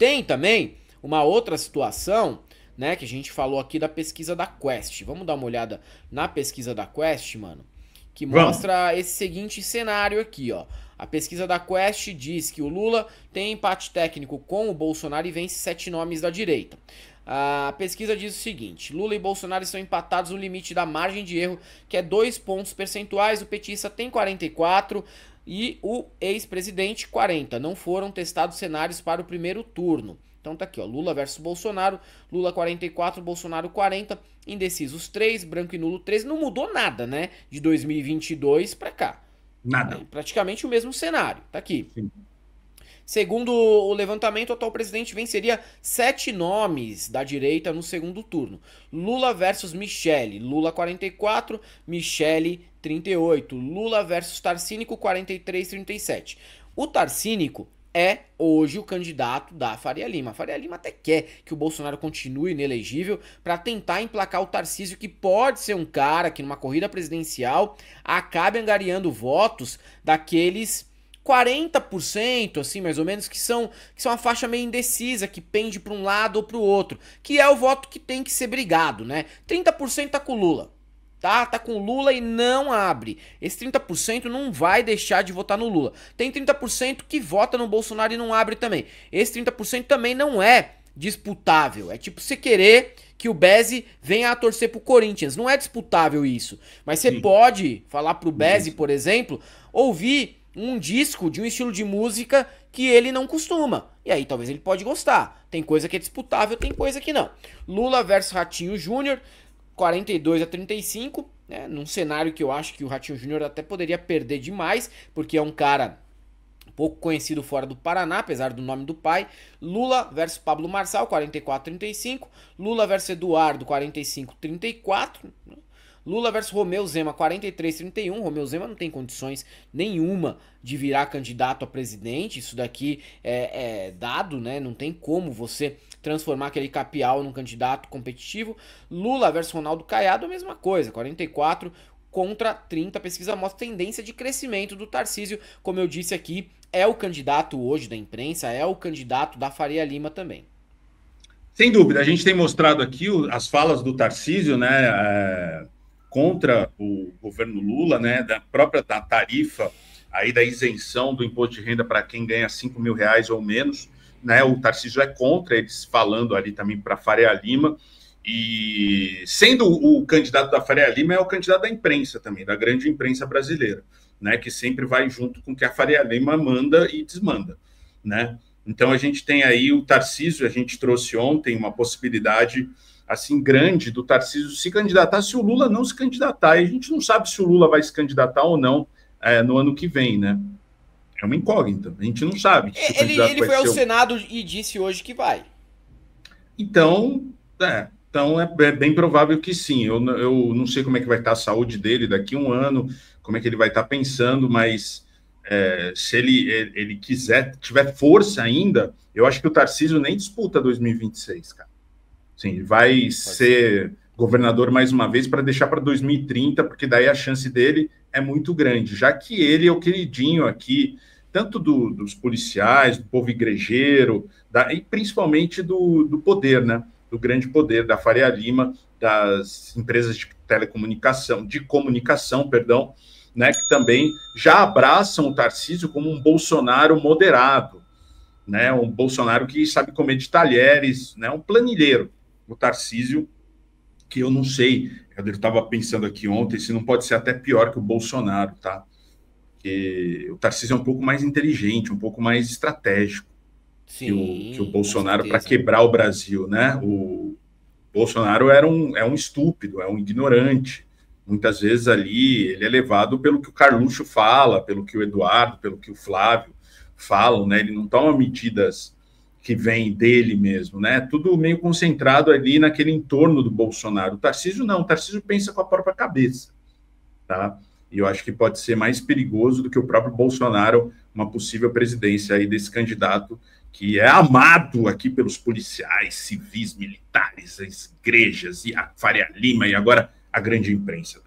tem também uma outra situação, né, que a gente falou aqui da pesquisa da Quest. Vamos dar uma olhada na pesquisa da Quest, mano, que Vamos. mostra esse seguinte cenário aqui, ó. A pesquisa da Quest diz que o Lula tem empate técnico com o Bolsonaro e vence 7 nomes da direita. A pesquisa diz o seguinte: Lula e Bolsonaro estão empatados no limite da margem de erro, que é 2 pontos percentuais. O petista tem 44 e o ex-presidente 40. Não foram testados cenários para o primeiro turno. Então tá aqui, ó, Lula versus Bolsonaro, Lula 44, Bolsonaro 40, indecisos 3, branco e nulo 13. Não mudou nada, né, de 2022 pra cá. É Nada. praticamente o mesmo cenário, tá aqui. Sim. Segundo o levantamento, o atual presidente venceria 7 nomes da direita no segundo turno. Lula versus Michele, Lula 44, Michele 38. Lula versus Tarcínico 43-37. O Tarcínico é hoje o candidato da Faria Lima. A Faria Lima até quer que o Bolsonaro continue inelegível para tentar emplacar o Tarcísio, que pode ser um cara que numa corrida presidencial acabe angariando votos daqueles 40%, assim, mais ou menos, que são uma faixa meio indecisa, que pende para um lado ou para o outro, que é o voto que tem que ser brigado, né? 30% tá com o Lula, tá? Tá com o Lula e não abre. Esse 30% não vai deixar de votar no Lula. Tem 30% que vota no Bolsonaro e não abre também. Esse 30% também não é disputável. É tipo você querer que o Beze venha a torcer pro Corinthians. Não é disputável isso. Mas você Sim. pode falar pro Beze, Entendi. por exemplo, ouvir um disco de um estilo de música que ele não costuma. E aí talvez ele pode gostar. Tem coisa que é disputável, tem coisa que não. Lula versus Ratinho Júnior, 42-35, né? Num cenário que eu acho que o Ratinho Júnior até poderia perder demais, porque é um cara pouco conhecido fora do Paraná, apesar do nome do pai. Lula versus Pablo Marçal, 44-35. Lula versus Eduardo, 45-34. Lula versus Romeu Zema, 43-31. Romeu Zema não tem condições nenhuma de virar candidato a presidente. Isso daqui é dado, né? Não tem como você transformar aquele capial num candidato competitivo. Lula versus Ronaldo Caiado, a mesma coisa, 44 contra 30. A pesquisa mostra tendência de crescimento do Tarcísio. Como eu disse aqui, é o candidato hoje da imprensa, é o candidato da Faria Lima também. Sem dúvida, a gente tem mostrado aqui as falas do Tarcísio, né, contra o governo Lula, né, da própria tarifa, aí da isenção do imposto de renda para quem ganha R$ 5.000 ou menos, né, o Tarcísio é contra, eles falando ali também para Faria Lima, e sendo o candidato da Faria Lima, é o candidato da imprensa também, da grande imprensa brasileira, né, que sempre vai junto com o que a Faria Lima manda e desmanda, né. Então a gente tem aí o Tarcísio, a gente trouxe ontem uma possibilidade assim grande do Tarcísio se candidatar se o Lula não se candidatar. E a gente não sabe se o Lula vai se candidatar ou não no ano que vem, né? É uma incógnita. A gente não sabe se o candidato Ele vai foi ao ser. Senado e disse hoje que vai. Então, é bem provável que sim. Eu não sei como é que vai estar a saúde dele daqui a um ano, como é que ele vai estar pensando, mas se ele quiser, tiver força ainda, eu acho que o Tarcísio nem disputa 2026, cara. Sim, ele vai Pode ser. ser governador mais uma vez para deixar para 2030, porque daí a chance dele é muito grande, já que ele é o queridinho aqui, tanto dos policiais, do povo igrejeiro, e principalmente do poder, né? Do grande poder da Faria Lima, das empresas de telecomunicação, de comunicação, perdão, né? Que também já abraçam o Tarcísio como um Bolsonaro moderado, né? Um Bolsonaro que sabe comer de talheres, né? Um planilheiro. O Tarcísio, que eu não sei, eu estava pensando aqui ontem, se não pode ser até pior que o Bolsonaro, tá? Porque o Tarcísio é um pouco mais inteligente, um pouco mais estratégico que o Sim, com Bolsonaro para certeza. quebrar o Brasil, né? O Bolsonaro é um estúpido, é um ignorante. Muitas vezes ali ele é levado pelo que o Carluxo fala, pelo que o Eduardo, pelo que o Flávio falam, né? Ele não toma medidas que vêm dele mesmo, né? Tudo meio concentrado ali naquele entorno do Bolsonaro. O Tarcísio não, o Tarcísio pensa com a própria cabeça, tá? E eu acho que pode ser mais perigoso do que o próprio Bolsonaro, uma possível presidência aí desse candidato que é amado aqui pelos policiais, civis, militares, as igrejas, e a Faria Lima, e agora a grande imprensa.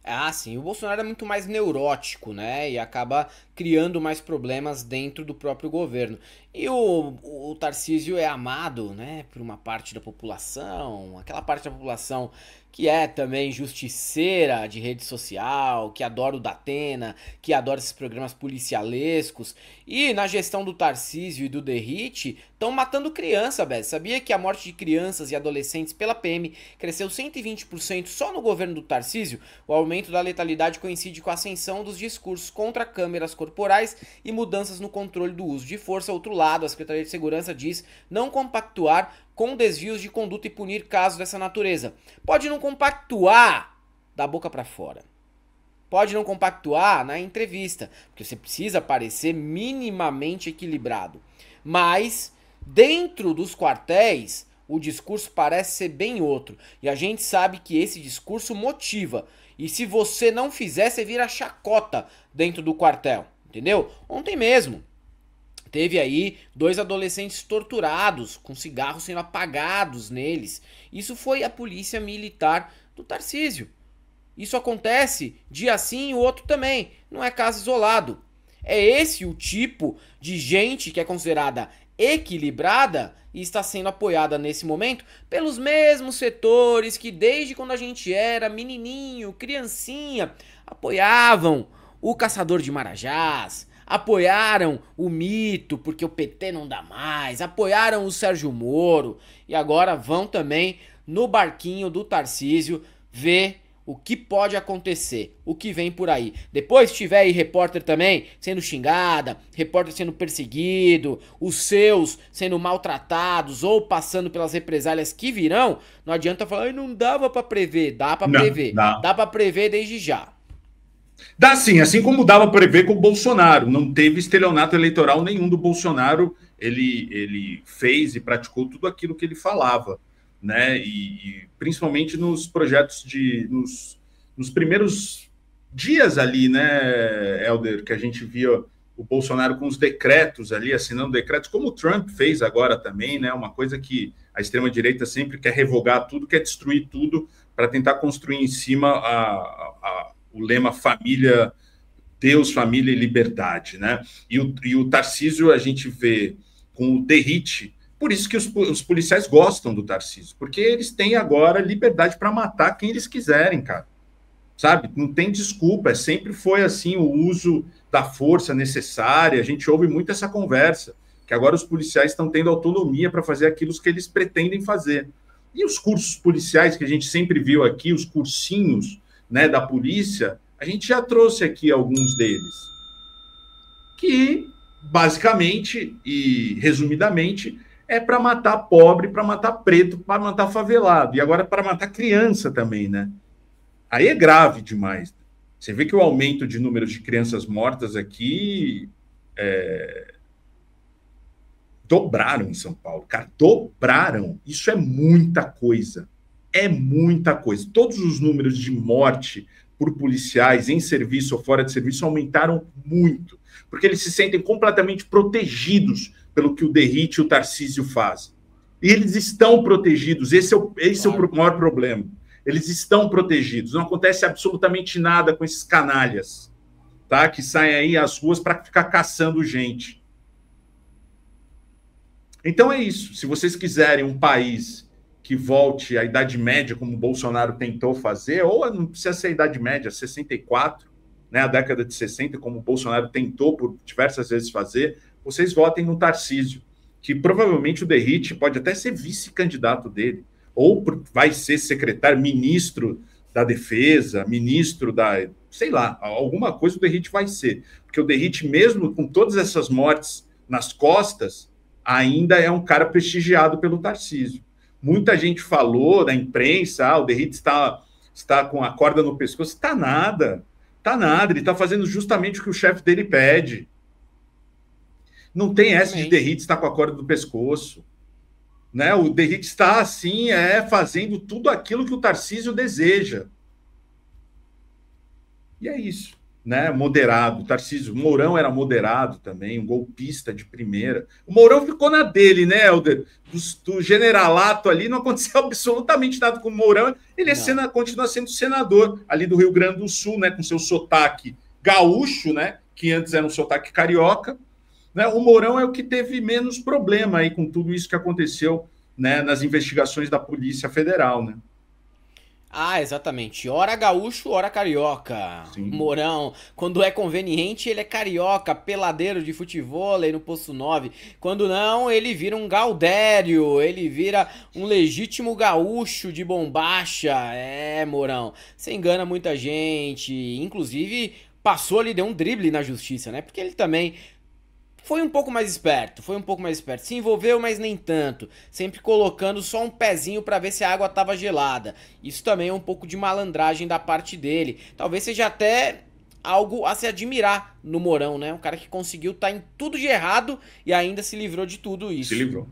Ah, sim, o Bolsonaro é muito mais neurótico, né? E acaba criando mais problemas dentro do próprio governo. E o Tarcísio é amado, né, por uma parte da população, aquela parte da população que é também justiceira de rede social, que adora o Datena, que adora esses programas policialescos. E na gestão do Tarcísio e do Derrite, estão matando criança, Bess. Sabia que a morte de crianças e adolescentes pela PM cresceu 120% só no governo do Tarcísio? O aumento da letalidade coincide com a ascensão dos discursos contra câmeras corporais e mudanças no controle do uso de força. Outro lado, a Secretaria de Segurança diz não compactuar com desvios de conduta e punir casos dessa natureza. Pode não compactuar da boca para fora. Pode não compactuar na entrevista, porque você precisa parecer minimamente equilibrado. Mas, dentro dos quartéis, o discurso parece ser bem outro. E a gente sabe que esse discurso motiva. E se você não fizer, você vira chacota dentro do quartel. Entendeu? Ontem mesmo, teve aí 2 adolescentes torturados, com cigarros sendo apagados neles. Isso foi a polícia militar do Tarcísio. Isso acontece dia sim e o outro também. Não é caso isolado. É esse o tipo de gente que é considerada equilibrada e está sendo apoiada nesse momento pelos mesmos setores que desde quando a gente era menininho, criancinha, apoiavam o caçador de marajás, apoiaram o mito porque o PT não dá mais, apoiaram o Sérgio Moro e agora vão também no barquinho do Tarcísio ver o que pode acontecer, o que vem por aí. Depois tiver aí repórter também sendo xingada, repórter sendo perseguido, os seus sendo maltratados ou passando pelas represálias que virão, não adianta falar, não dava pra prever. Dá pra prever. Não. Dá pra prever desde já. Dá sim, assim como dava para prever com o Bolsonaro. Não teve estelionato eleitoral nenhum do Bolsonaro. Ele fez e praticou tudo aquilo que ele falava, né? E principalmente nos projetos nos primeiros dias ali, né, Helder, que a gente via o Bolsonaro com os decretos ali, assinando decretos, como o Trump fez agora também, né? Uma coisa que a extrema-direita sempre quer revogar tudo, quer destruir tudo para tentar construir em cima o lema família, Deus, família e liberdade, né? E o Tarcísio a gente vê com o Derrite. Por isso que os policiais gostam do Tarcísio, porque eles têm agora liberdade para matar quem eles quiserem, cara. Sabe? Não tem desculpa, sempre foi assim o uso da força necessária. A gente ouve muito essa conversa, que agora os policiais estão tendo autonomia para fazer aquilo que eles pretendem fazer. E os cursos policiais que a gente sempre viu aqui, os cursinhos, né, da polícia, a gente já trouxe aqui alguns deles, que basicamente e resumidamente é para matar pobre, para matar preto, para matar favelado, e agora para matar criança também, né? Aí é grave demais. Você vê que o aumento de números de crianças mortas aqui dobraram em São Paulo, cara, dobraram. Isso é muita coisa. É muita coisa. Todos os números de morte por policiais em serviço ou fora de serviço aumentaram muito, porque eles se sentem completamente protegidos pelo que o Derrite e o Tarcísio fazem. E eles estão protegidos, esse é o maior problema. Eles estão protegidos, não acontece absolutamente nada com esses canalhas, tá? Que saem aí às ruas para ficar caçando gente. Então é isso. Se vocês quiserem um país que volte à Idade Média, como o Bolsonaro tentou fazer, ou não precisa ser a Idade Média, 64, né, a década de 60, como o Bolsonaro tentou por diversas vezes fazer, vocês votem no Tarcísio, que provavelmente o Derrite pode até ser vice-candidato dele, ou vai ser secretário, ministro da Defesa, ministro da... sei lá, alguma coisa o Derrite vai ser. Porque o Derrite, mesmo com todas essas mortes nas costas, ainda é um cara prestigiado pelo Tarcísio. Muita gente falou da imprensa, o Derrite está com a corda no pescoço. Está nada, ele está fazendo justamente o que o chefe dele pede. Não tem essa de Derrite estar com a corda no pescoço. Né? O Derrite está, assim, fazendo tudo aquilo que o Tarcísio deseja. E é isso. né, moderado. O Tarcísio, o Mourão era moderado também, um golpista de primeira. O Mourão ficou na dele, né, Helder? Do generalato ali não aconteceu absolutamente nada com o Mourão. Ele continua sendo senador ali do Rio Grande do Sul, né, com seu sotaque gaúcho, né, que antes era um sotaque carioca. Né? O Mourão é o que teve menos problema aí com tudo isso que aconteceu, né, nas investigações da Polícia Federal, né? Ah, exatamente. Ora gaúcho, ora carioca. Sim. Mourão, quando é conveniente, ele é carioca, peladeiro de futevôlei no Poço 9. Quando não, ele vira um gaudério, ele vira um legítimo gaúcho de bombacha. É, Mourão, você engana muita gente. Inclusive, passou ali, deu um drible na justiça, né? Porque ele também foi um pouco mais esperto, se envolveu, mas nem tanto, sempre colocando só um pezinho pra ver se a água tava gelada. Isso também é um pouco de malandragem da parte dele. Talvez seja até algo a se admirar no Mourão, né? Um cara que conseguiu estar em tudo de errado e ainda se livrou de tudo isso. Se livrou.